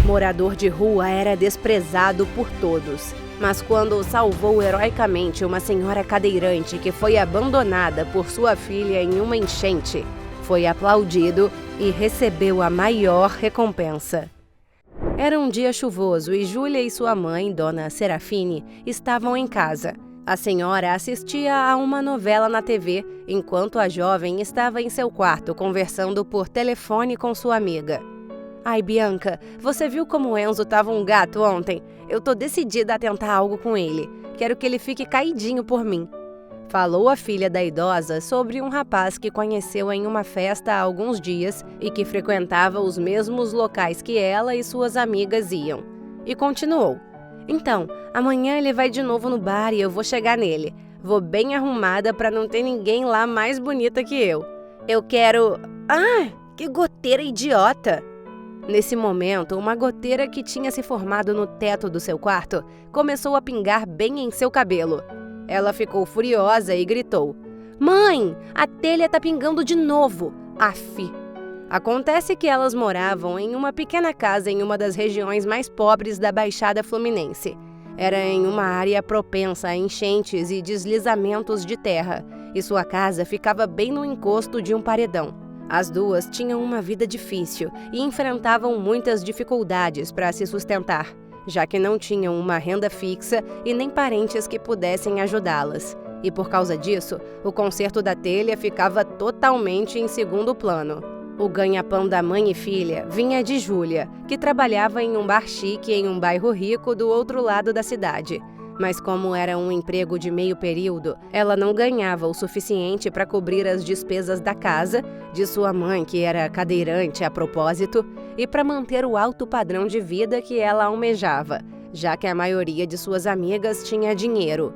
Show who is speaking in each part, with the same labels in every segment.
Speaker 1: Morador de rua, era desprezado por todos. Mas quando salvou heroicamente uma senhora cadeirante que foi abandonada por sua filha em uma enchente, foi aplaudido e recebeu a maior recompensa. Era um dia chuvoso e Júlia e sua mãe, Dona Serafine, estavam em casa. A senhora assistia a uma novela na TV, enquanto a jovem estava em seu quarto conversando por telefone com sua amiga. "Ai, Bianca, você viu como o Enzo estava um gato ontem? Eu tô decidida a tentar algo com ele. Quero que ele fique caidinho por mim." Falou a filha da idosa sobre um rapaz que conheceu em uma festa há alguns dias e que frequentava os mesmos locais que ela e suas amigas iam. E continuou: "Então, amanhã ele vai de novo no bar e eu vou chegar nele. Vou bem arrumada para não ter ninguém lá mais bonita que eu. Eu quero... Ah, que goteira idiota!" Nesse momento, uma goteira que tinha se formado no teto do seu quarto começou a pingar bem em seu cabelo. Ela ficou furiosa e gritou: "Mãe, a telha tá pingando de novo! Aff!" Acontece que elas moravam em uma pequena casa em uma das regiões mais pobres da Baixada Fluminense. Era em uma área propensa a enchentes e deslizamentos de terra, e sua casa ficava bem no encosto de um paredão. As duas tinham uma vida difícil e enfrentavam muitas dificuldades para se sustentar, já que não tinham uma renda fixa e nem parentes que pudessem ajudá-las. E por causa disso, o conserto da telha ficava totalmente em segundo plano. O ganha-pão da mãe e filha vinha de Júlia, que trabalhava em um bar chique em um bairro rico do outro lado da cidade. Mas como era um emprego de meio período, ela não ganhava o suficiente para cobrir as despesas da casa, de sua mãe, que era cadeirante a propósito, e para manter o alto padrão de vida que ela almejava, já que a maioria de suas amigas tinha dinheiro.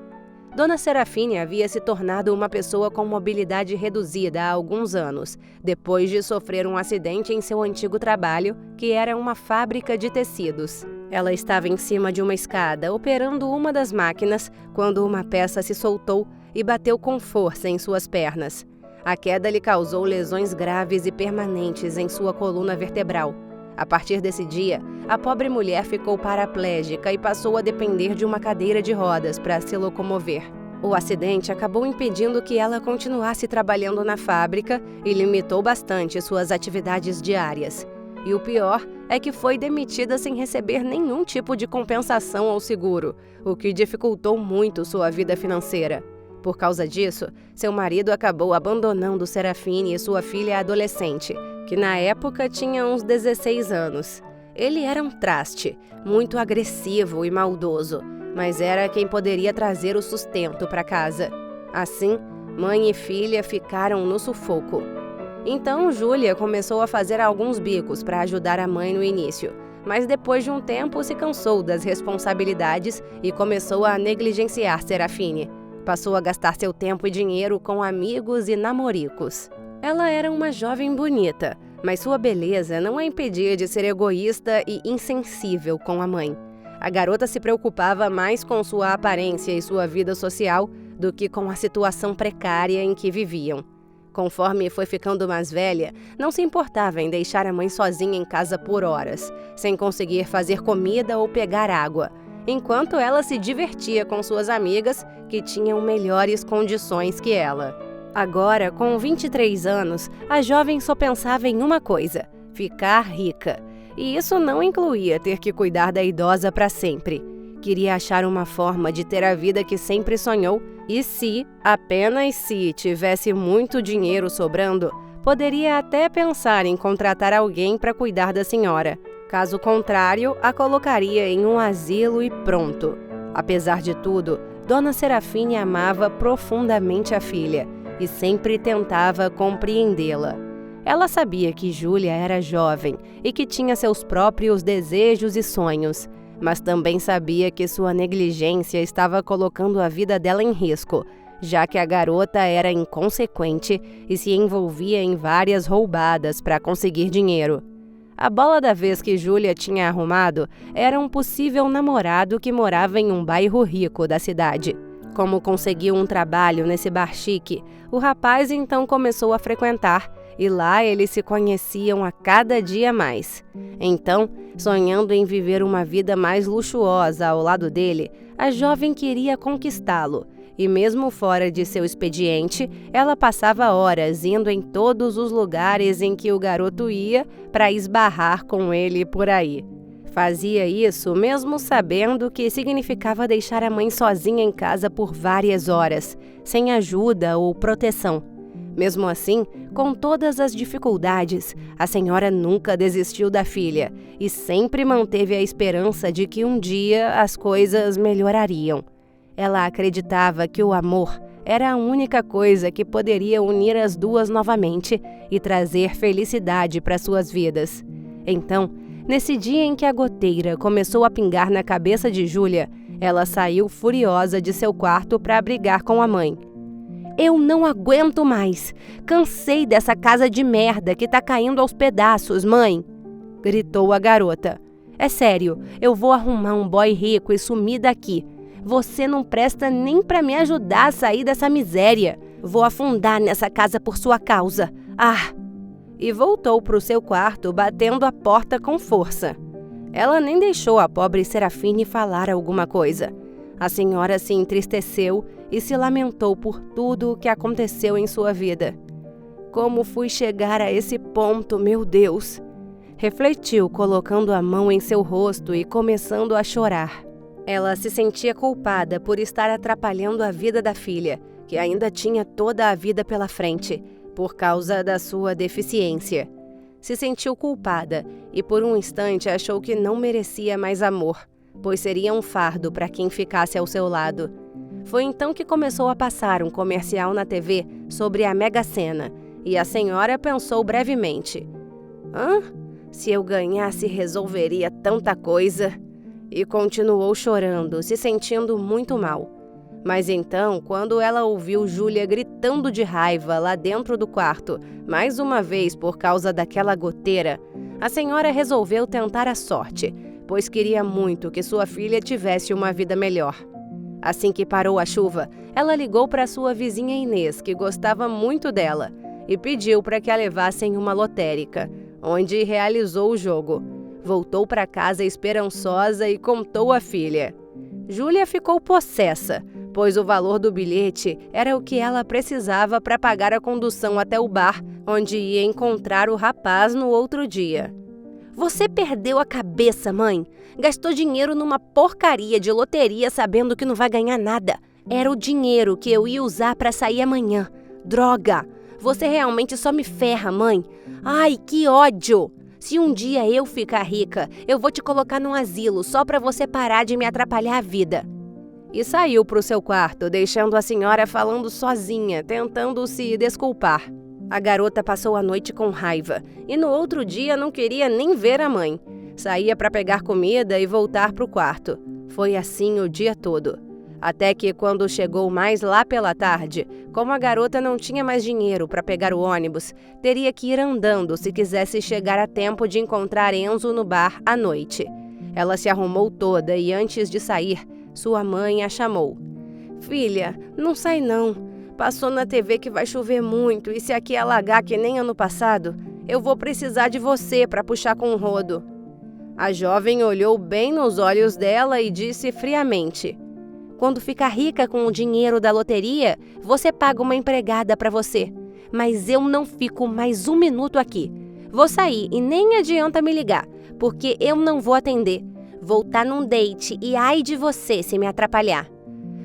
Speaker 1: Dona Serafine havia se tornado uma pessoa com mobilidade reduzida há alguns anos, depois de sofrer um acidente em seu antigo trabalho, que era uma fábrica de tecidos. Ela estava em cima de uma escada, operando uma das máquinas, quando uma peça se soltou e bateu com força em suas pernas. A queda lhe causou lesões graves e permanentes em sua coluna vertebral. A partir desse dia, a pobre mulher ficou paraplégica e passou a depender de uma cadeira de rodas para se locomover. O acidente acabou impedindo que ela continuasse trabalhando na fábrica e limitou bastante suas atividades diárias. E o pior é que foi demitida sem receber nenhum tipo de compensação ou seguro, o que dificultou muito sua vida financeira. Por causa disso, seu marido acabou abandonando Serafine e sua filha adolescente, que na época tinha uns 16 anos. Ele era um traste, muito agressivo e maldoso, mas era quem poderia trazer o sustento para casa. Assim, mãe e filha ficaram no sufoco. Então, Júlia começou a fazer alguns bicos para ajudar a mãe no início, mas depois de um tempo se cansou das responsabilidades e começou a negligenciar Serafine. Passou a gastar seu tempo e dinheiro com amigos e namoricos. Ela era uma jovem bonita, mas sua beleza não a impedia de ser egoísta e insensível com a mãe. A garota se preocupava mais com sua aparência e sua vida social do que com a situação precária em que viviam. Conforme foi ficando mais velha, não se importava em deixar a mãe sozinha em casa por horas, sem conseguir fazer comida ou pegar água, enquanto ela se divertia com suas amigas que tinham melhores condições que ela. Agora, com 23 anos, a jovem só pensava em uma coisa: ficar rica. E isso não incluía ter que cuidar da idosa para sempre. Queria achar uma forma de ter a vida que sempre sonhou e se, apenas se, tivesse muito dinheiro sobrando, poderia até pensar em contratar alguém para cuidar da senhora. Caso contrário, a colocaria em um asilo e pronto. Apesar de tudo, Dona Serafine amava profundamente a filha e sempre tentava compreendê-la. Ela sabia que Júlia era jovem e que tinha seus próprios desejos e sonhos, mas também sabia que sua negligência estava colocando a vida dela em risco, já que a garota era inconsequente e se envolvia em várias roubadas para conseguir dinheiro. A bola da vez que Júlia tinha arrumado era um possível namorado que morava em um bairro rico da cidade. Como conseguiu um trabalho nesse bar chique, o rapaz então começou a frequentar e lá eles se conheciam a cada dia mais. Então, sonhando em viver uma vida mais luxuosa ao lado dele, a jovem queria conquistá-lo. E mesmo fora de seu expediente, ela passava horas indo em todos os lugares em que o garoto ia para esbarrar com ele por aí. Fazia isso mesmo sabendo que significava deixar a mãe sozinha em casa por várias horas, sem ajuda ou proteção. Mesmo assim, com todas as dificuldades, a senhora nunca desistiu da filha e sempre manteve a esperança de que um dia as coisas melhorariam. Ela acreditava que o amor era a única coisa que poderia unir as duas novamente e trazer felicidade para suas vidas. Então, nesse dia em que a goteira começou a pingar na cabeça de Júlia, ela saiu furiosa de seu quarto para brigar com a mãe. Eu não aguento mais! Cansei dessa casa de merda que tá caindo aos pedaços, mãe! Gritou a garota. É sério, eu vou arrumar um boy rico e sumir daqui. Você não presta nem pra me ajudar a sair dessa miséria. Vou afundar nessa casa por sua causa. Ah! E voltou pro seu quarto, batendo a porta com força. Ela nem deixou a pobre Serafine falar alguma coisa. A senhora se entristeceu e se lamentou por tudo o que aconteceu em sua vida. Como fui chegar a esse ponto, meu Deus? Refletiu, colocando a mão em seu rosto e começando a chorar. Ela se sentia culpada por estar atrapalhando a vida da filha, que ainda tinha toda a vida pela frente, por causa da sua deficiência. Se sentiu culpada e por um instante achou que não merecia mais amor, pois seria um fardo para quem ficasse ao seu lado. Foi então que começou a passar um comercial na TV sobre a Mega Sena, e a senhora pensou brevemente. Hã? Se eu ganhasse, resolveria tanta coisa. E continuou chorando, se sentindo muito mal. Mas então, quando ela ouviu Júlia gritando de raiva lá dentro do quarto, mais uma vez por causa daquela goteira, a senhora resolveu tentar a sorte, pois queria muito que sua filha tivesse uma vida melhor. Assim que parou a chuva, ela ligou para sua vizinha Inês, que gostava muito dela, e pediu para que a levassem uma lotérica, onde realizou o jogo. Voltou para casa esperançosa e contou à filha. Júlia ficou possessa, pois o valor do bilhete era o que ela precisava para pagar a condução até o bar, onde ia encontrar o rapaz no outro dia. Você perdeu a cabeça, mãe. Gastou dinheiro numa porcaria de loteria sabendo que não vai ganhar nada. Era o dinheiro que eu ia usar para sair amanhã. Droga! Você realmente só me ferra, mãe. Ai, que ódio! Se um dia eu ficar rica, eu vou te colocar num asilo só para você parar de me atrapalhar a vida. E saiu para o seu quarto, deixando a senhora falando sozinha, tentando se desculpar. A garota passou a noite com raiva e no outro dia não queria nem ver a mãe. Saía para pegar comida e voltar para o quarto. Foi assim o dia todo. Até que, quando chegou mais lá pela tarde, como a garota não tinha mais dinheiro para pegar o ônibus, teria que ir andando se quisesse chegar a tempo de encontrar Enzo no bar à noite. Ela se arrumou toda e, antes de sair, sua mãe a chamou. Filha, não sai não. Passou na TV que vai chover muito e se aqui alagar que nem ano passado, eu vou precisar de você para puxar com o rodo. A jovem olhou bem nos olhos dela e disse friamente: quando ficar rica com o dinheiro da loteria, você paga uma empregada para você. Mas eu não fico mais um minuto aqui. Vou sair e nem adianta me ligar, porque eu não vou atender. Vou estar num date e ai de você se me atrapalhar.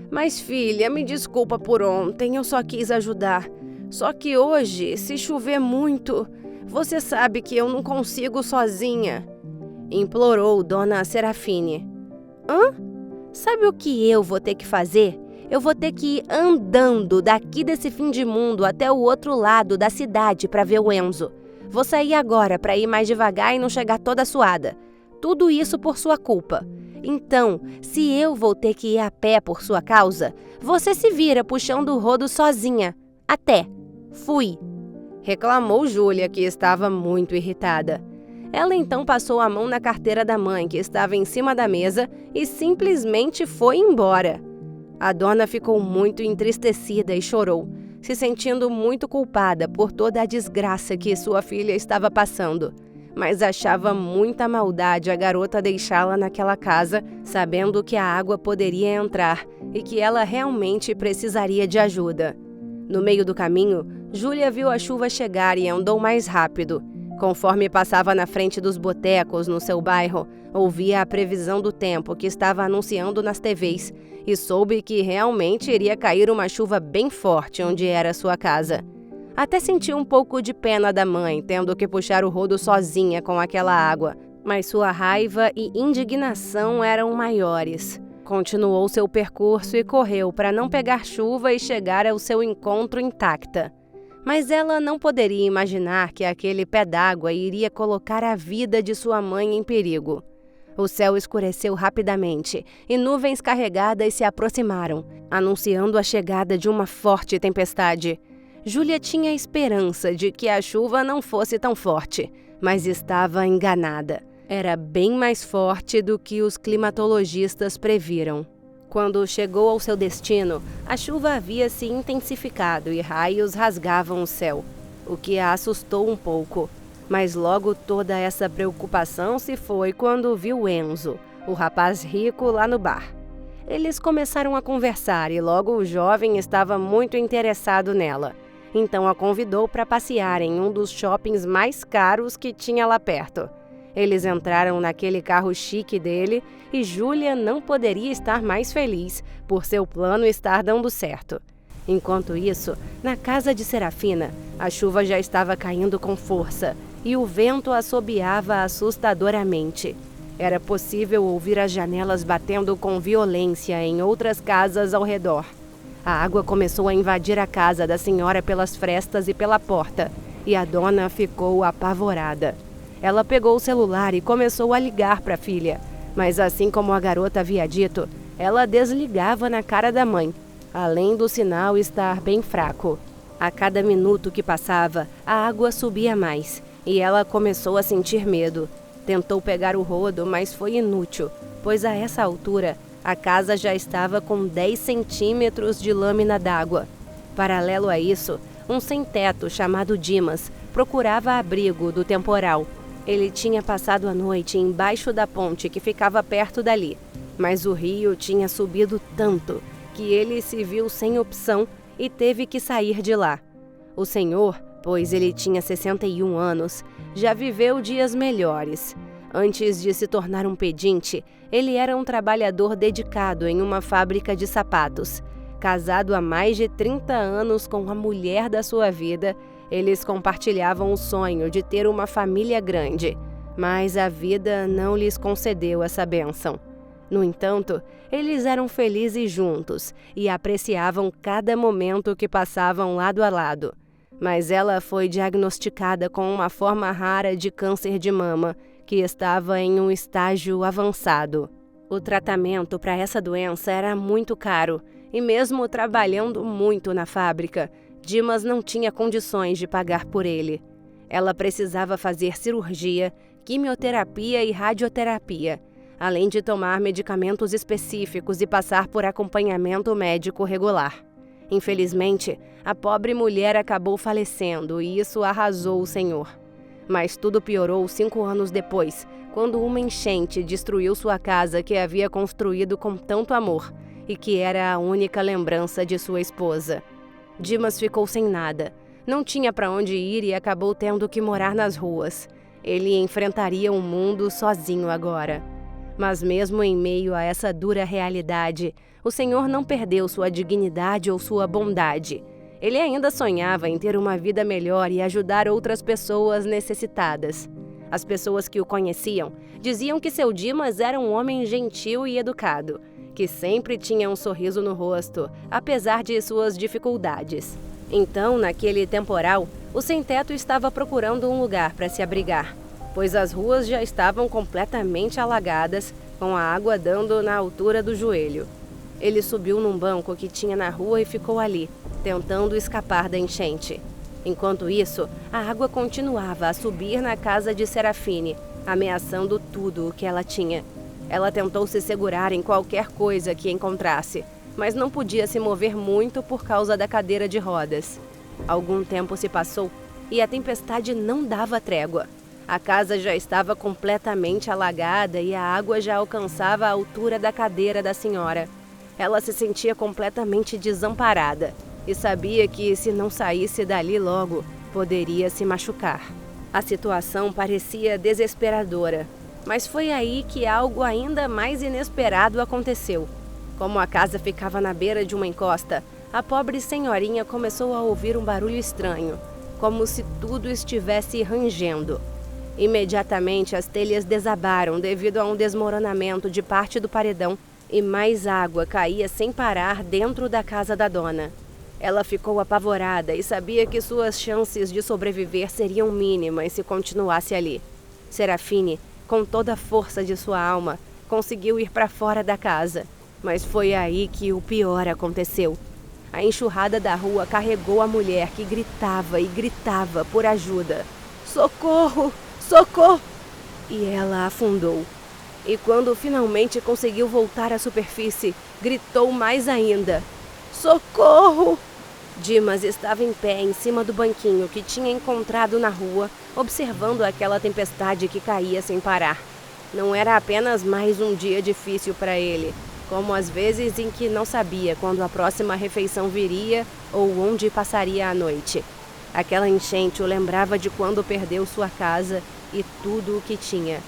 Speaker 1: Mas filha, me desculpa por ontem, eu só quis ajudar. Só que hoje, se chover muito, você sabe que eu não consigo sozinha. Implorou Dona Serafine. Hã? Sabe o que eu vou ter que fazer? Eu vou ter que ir andando daqui desse fim de mundo até o outro lado da cidade para ver o Enzo. Vou sair agora para ir mais devagar e não chegar toda suada. Tudo isso por sua culpa. Então, se eu vou ter que ir a pé por sua causa, você se vira puxando o rodo sozinha. Até. Fui. Reclamou Júlia, que estava muito irritada. Ela então passou a mão na carteira da mãe, que estava em cima da mesa, e simplesmente foi embora. A dona ficou muito entristecida e chorou, se sentindo muito culpada por toda a desgraça que sua filha estava passando. Mas achava muita maldade a garota deixá-la naquela casa, sabendo que a água poderia entrar e que ela realmente precisaria de ajuda. No meio do caminho, Júlia viu a chuva chegar e andou mais rápido. Conforme passava na frente dos botecos no seu bairro, ouvia a previsão do tempo que estava anunciando nas TVs e soube que realmente iria cair uma chuva bem forte onde era sua casa. Até sentiu um pouco de pena da mãe, tendo que puxar o rodo sozinha com aquela água, mas sua raiva e indignação eram maiores. Continuou seu percurso e correu para não pegar chuva e chegar ao seu encontro intacta. Mas ela não poderia imaginar que aquele pé d'água iria colocar a vida de sua mãe em perigo. O céu escureceu rapidamente e nuvens carregadas se aproximaram, anunciando a chegada de uma forte tempestade. Júlia tinha esperança de que a chuva não fosse tão forte, mas estava enganada. Era bem mais forte do que os climatologistas previram. Quando chegou ao seu destino, a chuva havia se intensificado e raios rasgavam o céu, o que a assustou um pouco. Mas logo toda essa preocupação se foi quando viu Enzo, o rapaz rico, lá no bar. Eles começaram a conversar e logo o jovem estava muito interessado nela. Então a convidou para passear em um dos shoppings mais caros que tinha lá perto. Eles entraram naquele carro chique dele e Júlia não poderia estar mais feliz por seu plano estar dando certo. Enquanto isso, na casa de Serafina, a chuva já estava caindo com força e o vento assobiava assustadoramente. Era possível ouvir as janelas batendo com violência em outras casas ao redor. A água começou a invadir a casa da senhora pelas frestas e pela porta, e a dona ficou apavorada. Ela pegou o celular e começou a ligar para a filha, mas assim como a garota havia dito, ela desligava na cara da mãe, além do sinal estar bem fraco. A cada minuto que passava, a água subia mais, e ela começou a sentir medo. Tentou pegar o rodo, mas foi inútil, pois a essa altura, a casa já estava com 10 centímetros de lâmina d'água. Paralelo a isso, um sem-teto chamado Dimas procurava abrigo do temporal. Ele tinha passado a noite embaixo da ponte que ficava perto dali, mas o rio tinha subido tanto que ele se viu sem opção e teve que sair de lá. O senhor, pois ele tinha 61 anos, já viveu dias melhores. Antes de se tornar um pedinte, ele era um trabalhador dedicado em uma fábrica de sapatos. Casado há mais de 30 anos com a mulher da sua vida, eles compartilhavam o sonho de ter uma família grande, mas a vida não lhes concedeu essa bênção. No entanto, eles eram felizes juntos e apreciavam cada momento que passavam lado a lado. Mas ela foi diagnosticada com uma forma rara de câncer de mama, que estava em um estágio avançado. O tratamento para essa doença era muito caro, e mesmo trabalhando muito na fábrica, Dimas não tinha condições de pagar por ele. Ela precisava fazer cirurgia, quimioterapia e radioterapia, além de tomar medicamentos específicos e passar por acompanhamento médico regular. Infelizmente, a pobre mulher acabou falecendo e isso arrasou o senhor. Mas tudo piorou 5 anos depois, quando uma enchente destruiu sua casa que havia construído com tanto amor e que era a única lembrança de sua esposa. Dimas ficou sem nada, não tinha para onde ir e acabou tendo que morar nas ruas. Ele enfrentaria o mundo sozinho agora. Mas mesmo em meio a essa dura realidade, o senhor não perdeu sua dignidade ou sua bondade. Ele ainda sonhava em ter uma vida melhor e ajudar outras pessoas necessitadas. As pessoas que o conheciam diziam que seu Dimas era um homem gentil e educado, que sempre tinha um sorriso no rosto, apesar de suas dificuldades. Então, naquele temporal, o sem-teto estava procurando um lugar para se abrigar, pois as ruas já estavam completamente alagadas, com a água dando na altura do joelho. Ele subiu num banco que tinha na rua e ficou ali, tentando escapar da enchente. Enquanto isso, a água continuava a subir na casa de Serafine, ameaçando tudo o que ela tinha. Ela tentou se segurar em qualquer coisa que encontrasse, mas não podia se mover muito por causa da cadeira de rodas. Algum tempo se passou e a tempestade não dava trégua. A casa já estava completamente alagada e a água já alcançava a altura da cadeira da senhora. Ela se sentia completamente desamparada e sabia que, se não saísse dali logo, poderia se machucar. A situação parecia desesperadora, mas foi aí que algo ainda mais inesperado aconteceu. Como a casa ficava na beira de uma encosta, a pobre senhorinha começou a ouvir um barulho estranho, como se tudo estivesse rangendo. Imediatamente as telhas desabaram devido a um desmoronamento de parte do paredão e mais água caía sem parar dentro da casa da dona. Ela ficou apavorada e sabia que suas chances de sobreviver seriam mínimas se continuasse ali. Serafine, com toda a força de sua alma, conseguiu ir para fora da casa, mas foi aí que o pior aconteceu. A enxurrada da rua carregou a mulher que gritava e gritava por ajuda. Socorro! Socorro! E ela afundou. E quando finalmente conseguiu voltar à superfície, gritou mais ainda. Socorro! Dimas estava em pé em cima do banquinho que tinha encontrado na rua, observando aquela tempestade que caía sem parar. Não era apenas mais um dia difícil para ele, como as vezes em que não sabia quando a próxima refeição viria ou onde passaria a noite. Aquela enchente o lembrava de quando perdeu sua casa e tudo o que tinha.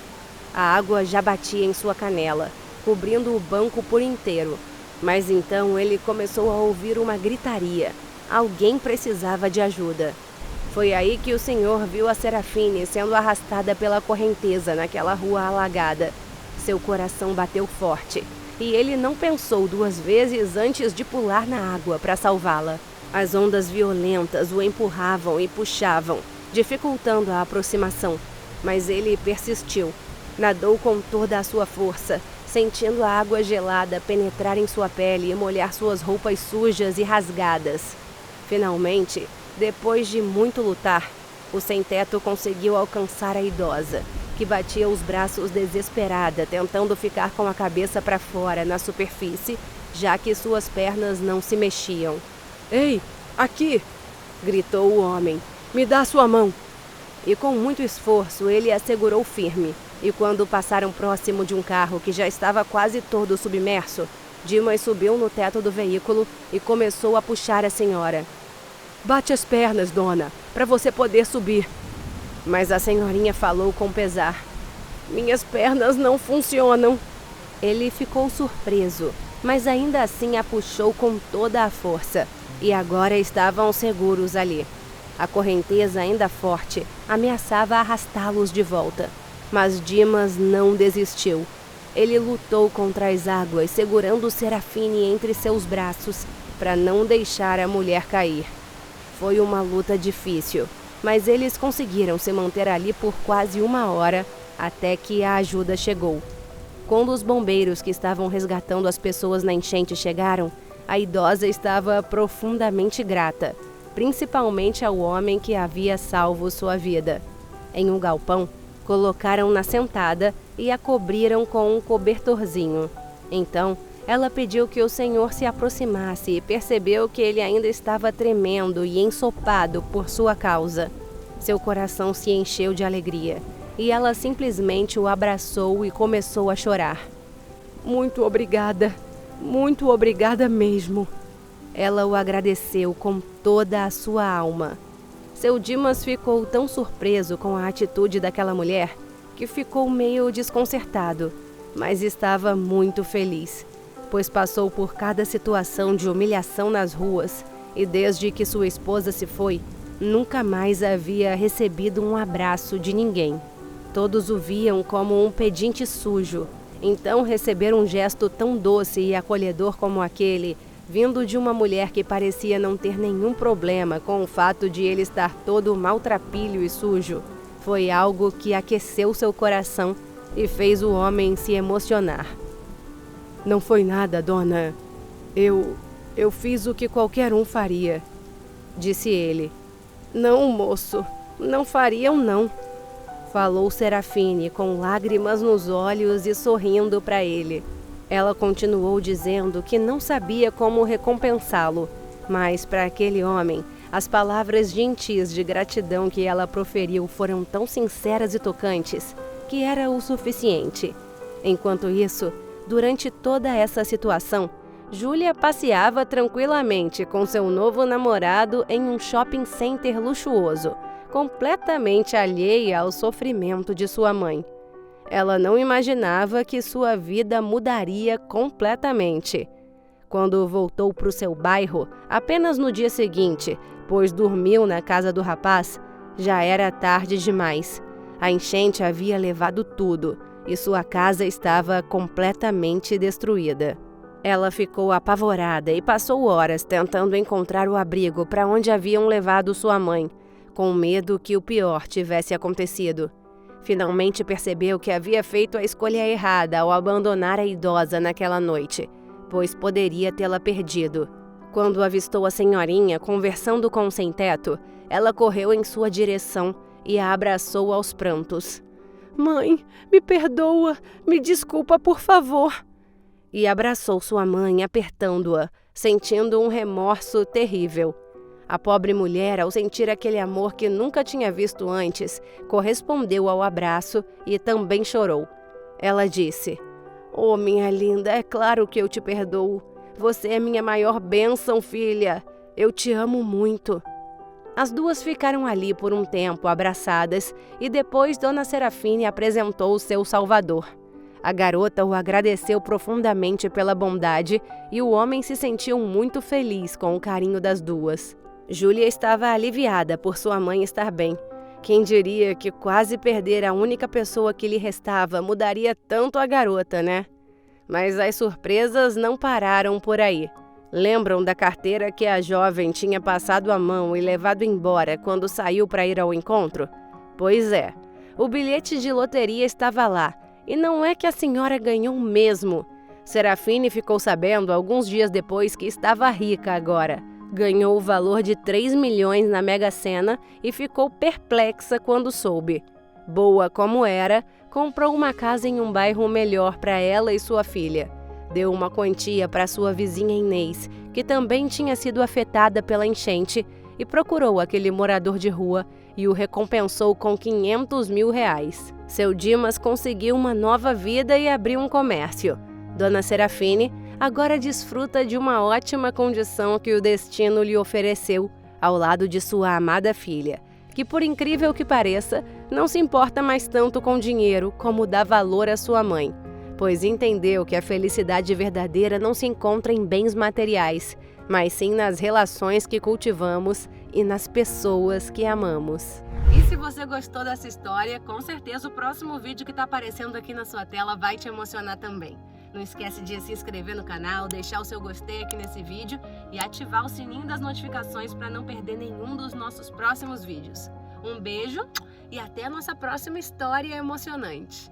Speaker 1: A água já batia em sua canela, cobrindo o banco por inteiro. Mas então ele começou a ouvir uma gritaria. Alguém precisava de ajuda. Foi aí que o senhor viu a Serafine sendo arrastada pela correnteza naquela rua alagada. Seu coração bateu forte e ele não pensou duas vezes antes de pular na água para salvá-la. As ondas violentas o empurravam e puxavam, dificultando a aproximação, mas ele persistiu. Nadou com toda a sua força, sentindo a água gelada penetrar em sua pele e molhar suas roupas sujas e rasgadas. Finalmente, depois de muito lutar, o sem-teto conseguiu alcançar a idosa, que batia os braços desesperada, tentando ficar com a cabeça para fora na superfície, já que suas pernas não se mexiam. "Ei, aqui!" gritou o homem. "Me dá sua mão!" E com muito esforço ele a segurou firme, e quando passaram próximo de um carro que já estava quase todo submerso, Dimas subiu no teto do veículo e começou a puxar a senhora. "Bate as pernas, dona, para você poder subir." Mas a senhorinha falou com pesar. "Minhas pernas não funcionam." Ele ficou surpreso, mas ainda assim a puxou com toda a força, e agora estavam seguros ali. A correnteza, ainda forte, ameaçava arrastá-los de volta. Mas Dimas não desistiu. Ele lutou contra as águas, segurando Serafine entre seus braços, para não deixar a mulher cair. Foi uma luta difícil, mas eles conseguiram se manter ali por quase 1 hora, até que a ajuda chegou. Quando os bombeiros que estavam resgatando as pessoas na enchente chegaram, a idosa estava profundamente grata, principalmente ao homem que havia salvo sua vida. Em um galpão, colocaram-na sentada e a cobriram com um cobertorzinho. Então, ela pediu que o senhor se aproximasse e percebeu que ele ainda estava tremendo e ensopado por sua causa. Seu coração se encheu de alegria e ela simplesmente o abraçou e começou a chorar. Muito obrigada mesmo." Ela o agradeceu com toda a sua alma. Seu Dimas ficou tão surpreso com a atitude daquela mulher que ficou meio desconcertado, mas estava muito feliz, pois passou por cada situação de humilhação nas ruas e desde que sua esposa se foi, nunca mais havia recebido um abraço de ninguém. Todos o viam como um pedinte sujo, então receber um gesto tão doce e acolhedor como aquele, vindo de uma mulher que parecia não ter nenhum problema com o fato de ele estar todo maltrapilho e sujo, foi algo que aqueceu seu coração e fez o homem se emocionar. "Não foi nada, dona. Eu fiz o que qualquer um faria", disse ele. "Não, moço, não fariam não", falou Serafine com lágrimas nos olhos e sorrindo para ele. Ela continuou dizendo que não sabia como recompensá-lo, mas para aquele homem, as palavras gentis de gratidão que ela proferiu foram tão sinceras e tocantes que era o suficiente. Enquanto isso, durante toda essa situação, Júlia passeava tranquilamente com seu novo namorado em um shopping center luxuoso, completamente alheia ao sofrimento de sua mãe. Ela não imaginava que sua vida mudaria completamente. Quando voltou para o seu bairro, apenas no dia seguinte, pois dormiu na casa do rapaz, já era tarde demais. A enchente havia levado tudo e sua casa estava completamente destruída. Ela ficou apavorada e passou horas tentando encontrar o abrigo para onde haviam levado sua mãe, com medo que o pior tivesse acontecido. Finalmente percebeu que havia feito a escolha errada ao abandonar a idosa naquela noite, pois poderia tê-la perdido. Quando avistou a senhorinha conversando com o sem-teto, ela correu em sua direção e a abraçou aos prantos. "Mãe, me perdoa, me desculpa, por favor." E abraçou sua mãe, apertando-a, sentindo um remorso terrível. A pobre mulher, ao sentir aquele amor que nunca tinha visto antes, correspondeu ao abraço e também chorou. Ela disse: "Oh, minha linda, é claro que eu te perdoo. Você é minha maior bênção, filha. Eu te amo muito." As duas ficaram ali por um tempo abraçadas e depois Dona Serafine apresentou o seu salvador. A garota o agradeceu profundamente pela bondade e o homem se sentiu muito feliz com o carinho das duas. Júlia estava aliviada por sua mãe estar bem. Quem diria que quase perder a única pessoa que lhe restava mudaria tanto a garota, né? Mas as surpresas não pararam por aí. Lembram da carteira que a jovem tinha passado a mão e levado embora quando saiu para ir ao encontro? Pois é, o bilhete de loteria estava lá, e não é que a senhora ganhou mesmo. Serafine ficou sabendo alguns dias depois que estava rica agora. Ganhou o valor de 3 milhões na Mega Sena e ficou perplexa quando soube. Boa como era, comprou uma casa em um bairro melhor para ela e sua filha. Deu uma quantia para sua vizinha Inês, que também tinha sido afetada pela enchente, e procurou aquele morador de rua e o recompensou com 500 mil reais. Seu Dimas conseguiu uma nova vida e abriu um comércio. Dona Serafine agora desfruta de uma ótima condição que o destino lhe ofereceu, ao lado de sua amada filha, que, por incrível que pareça, não se importa mais tanto com dinheiro como dá valor à sua mãe, pois entendeu que a felicidade verdadeira não se encontra em bens materiais, mas sim nas relações que cultivamos e nas pessoas que amamos. E se você gostou dessa história, com certeza o próximo vídeo que está aparecendo aqui na sua tela vai te emocionar também. Não esquece de se inscrever no canal, deixar o seu gostei aqui nesse vídeo e ativar o sininho das notificações para não perder nenhum dos nossos próximos vídeos. Um beijo e até a nossa próxima história emocionante.